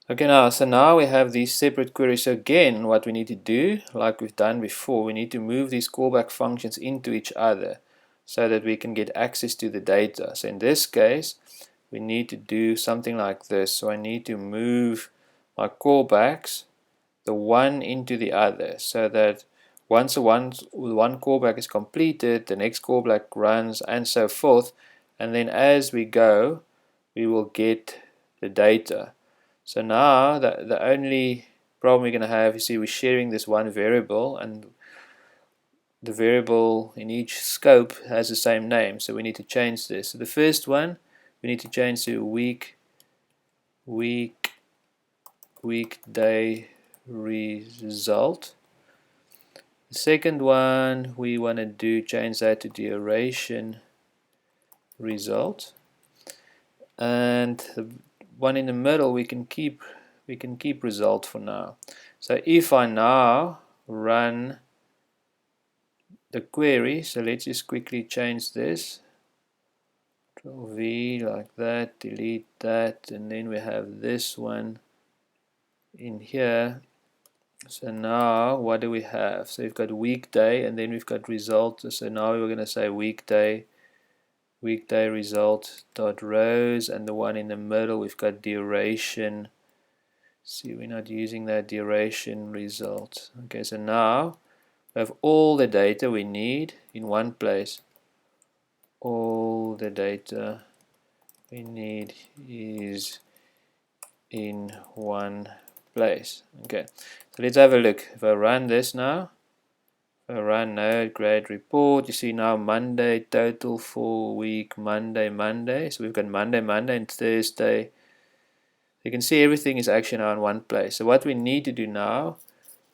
Okay, so now we have these separate queries. So again, what we need to do, like we've done before, we need to move these callback functions into each other so that we can get access to the data. So in this case, we need to do something like this. So I need to move my callbacks, the one into the other, so that once one callback is completed, the next callback runs and so forth. And then as we go, we will get the data. So now the only problem we're going to have, you see, we're sharing this one variable, and the variable in each scope has the same name, so we need to change this. So the first one we need to change to weekday result. The second one we want to change that to duration result, and the one in the middle we can keep result for now. So if I now run the query, so let's just quickly change this, Control V like that, delete that, and then we have this one in here. So now what do we have? So we've got weekday, and then we've got result. So now we're going to say weekday result dot rows, and the one in the middle we've got duration. See, we're not using that duration result. Okay, so now we have all the data we need in one place. All the data we need is in one place. Okay, so let's have a look. If I run this now, if I run node grade report, you see now Monday total for week Monday. So we've got Monday and Thursday. You can see everything is actually now in one place. So what we need to do now,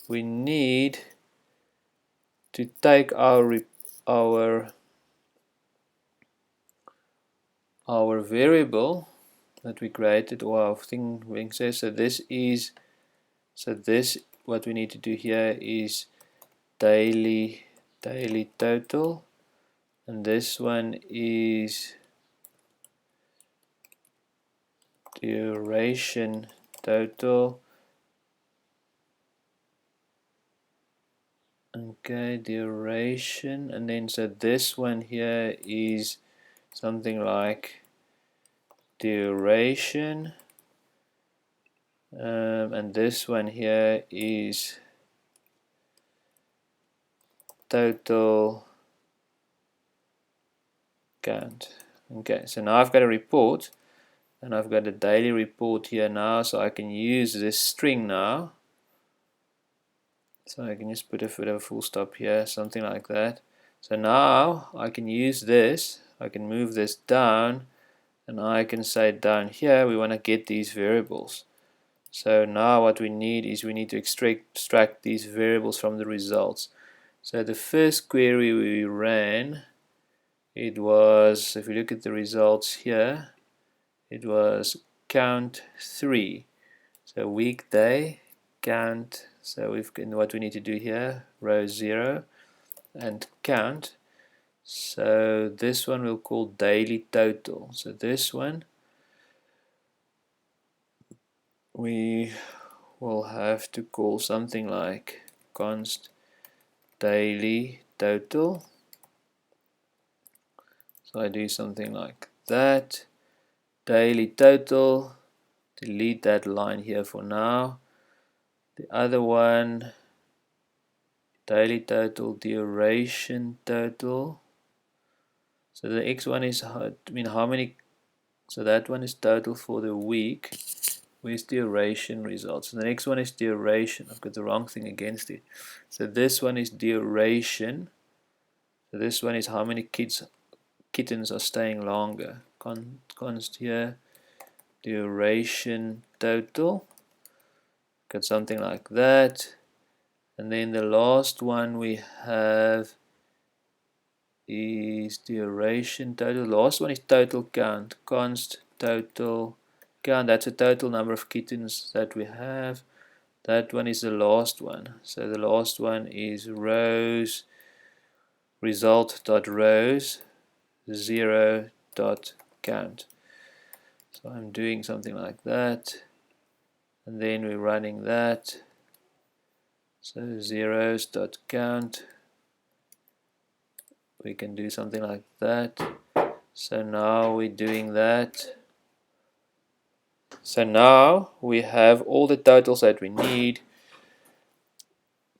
we need to take our variable that we created, or our thing being says. So this what we need to do here is daily total, and this one is duration total. Okay, duration, and then so this one here is something like duration, and this one here is total count. Okay, so now I've got a report, and I've got a daily report here now, so I can use this string now. So I can just put a bit of a full stop here, something like that. So now I can use this, I can move this down, and I can say down here we want to get these variables. So now what we need is we need to extract these variables from the results. So the first query we ran, it was, if you look at the results here, it was count 3. So weekday count. So we've got what we need to do here, row 0 and count. So this one we'll call daily total. So this one we will have to call something like const daily total. So I do something like that, daily total, delete that line here for now. The other one, daily total, duration total. So the X one is, how many, so that one is total for the week. Where's duration results? So the next one is duration. I've got the wrong thing against it. So this one is duration. So this one is how many kittens are staying longer. Const here, duration total. Got something like that. And then the last one we have is duration total. The last one is total count. Const total count. That's a total number of kittens that we have. That one is the last one. So the last one is rows result.rows 0.count. So I'm doing something like that. and then we're running that. So zeros.count. We can do something like that. So now we're doing that. So now we have all the totals that we need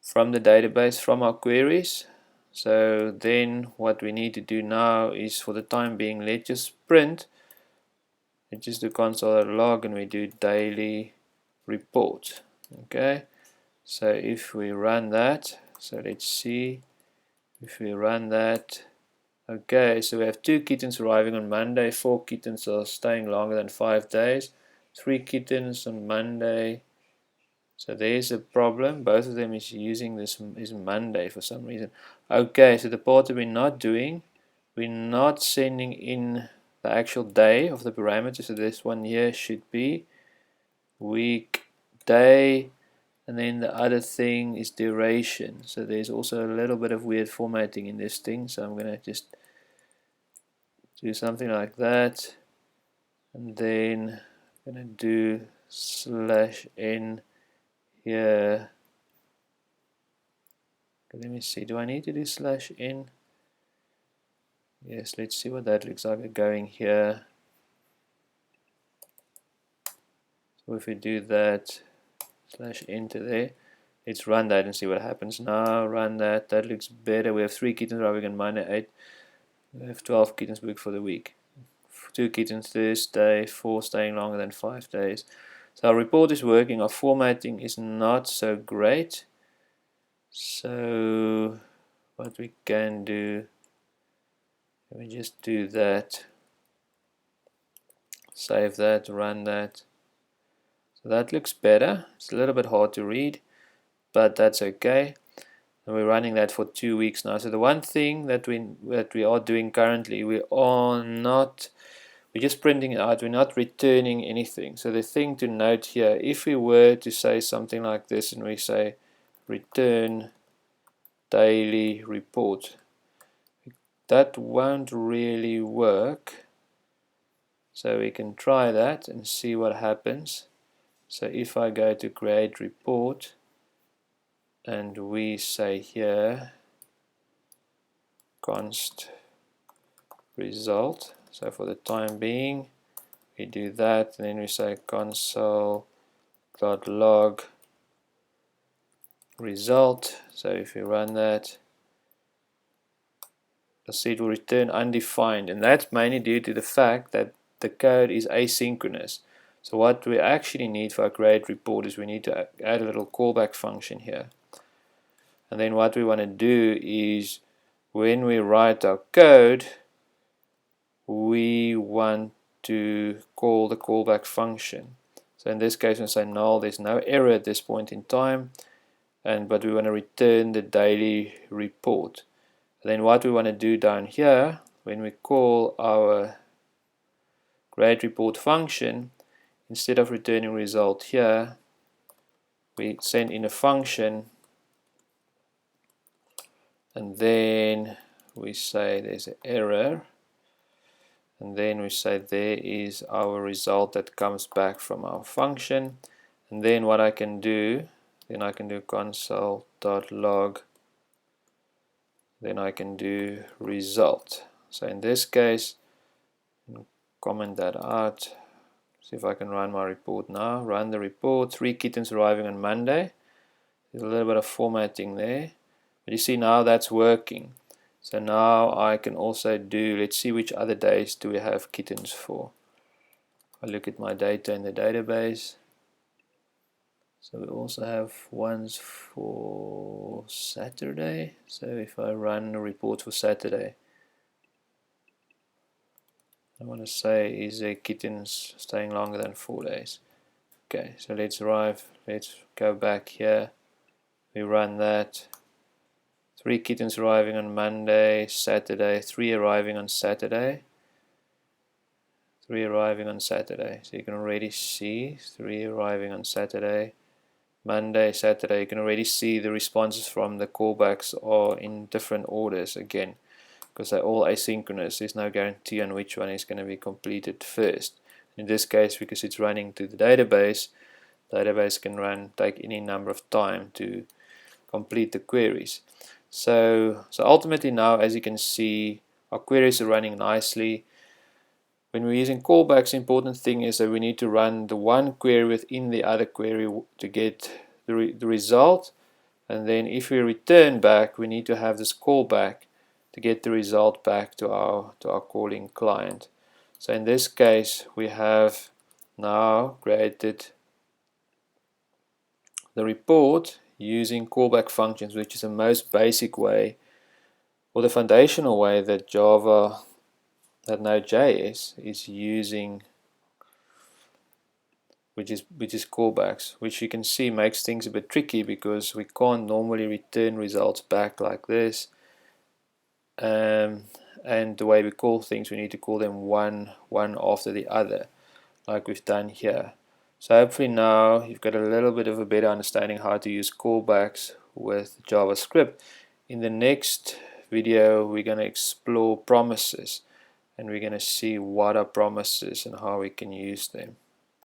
from the database, from our queries. So then what we need to do now is, for the time being, let's just print. Let's just do console.log and we do daily report. Okay, so if we run that, so let's see if we run that. Okay, so we have 2 kittens arriving on Monday, 4 kittens are staying longer than 5 days, 3 kittens on Monday. So there's a problem. Both of them is using this is Monday for some reason. Okay, so the part that we're not doing, we're not sending in the actual day of the parameter. So this one here should be week, day, and then the other thing is duration. So there's also a little bit of weird formatting in this thing. So I'm gonna just do something like that, and then I'm gonna do /n here. Let me see, do I need to do /n? Yes, let's see what that looks like going here. So if we do that, /n to there, let's run that and see what happens. Now run that, that looks better. We have 3 kittens arriving on Monday, 8. We have 12 kittens booked for the week. 2 kittens this day, 4 staying longer than 5 days. So our report is working, our formatting is not so great. So what we can do, let me just do that, save that, run that. So that looks better. It's a little bit hard to read, but that's okay. And we're running that for 2 weeks now. So the one thing that we are doing currently, we're just printing it out, we're not returning anything. So the thing to note here, if we were to say something like this and we say return daily report, that won't really work. So we can try that and see what happens. So if I go to create report and we say here const result, so for the time being we do that, and then we say console.log result. So if we run that, you'll see it will return undefined, and that's mainly due to the fact that the code is asynchronous. So what we actually need for our create report is we need to add a little callback function here. And then what we want to do is, when we write our code, we want to call the callback function. So in this case we say null, there's no error at this point in time, but we want to return the daily report. And then what we want to do down here, when we call our create report function, instead of returning result here, we send in a function, and then we say there's an error, and then we say there is our result that comes back from our function. And then what I can do, then I can do console.log, then I can do result. So in this case, comment that out. See if I can run my report now. Run the report. 3 kittens arriving on Monday. There's a little bit of formatting there, but you see now that's working. So now I can also do, let's see which other days do we have kittens for. I look at my data in the database. So we also have ones for Saturday. So if I run a report for Saturday, I want to say, is there kittens staying longer than 4 days? Okay, so let's go back here. We run that. 3 kittens arriving on Monday, Saturday, 3 arriving on Saturday. 3 arriving on Saturday. So you can already see 3 arriving on Saturday. Monday, Saturday, you can already see the responses from the callbacks are in different orders again, because they're all asynchronous. There's no guarantee on which one is going to be completed first. In this case, because it's running to the database, database can take any number of time to complete the queries. So ultimately now, as you can see, our queries are running nicely. When we're using callbacks, the important thing is that we need to run the one query within the other query to get the result. And then if we return back, we need to have this callback to get the result back to our calling client. So in this case, we have now created the report using callback functions, which is the most basic way, or the foundational way that Node.js is using, which is callbacks, which you can see makes things a bit tricky because we can't normally return results back like this. And the way we call things, we need to call them one after the other, like we've done here. So hopefully now you've got a little bit of a better understanding how to use callbacks with JavaScript. In the next video, we're going to explore promises, and we're going to see what are promises and how we can use them.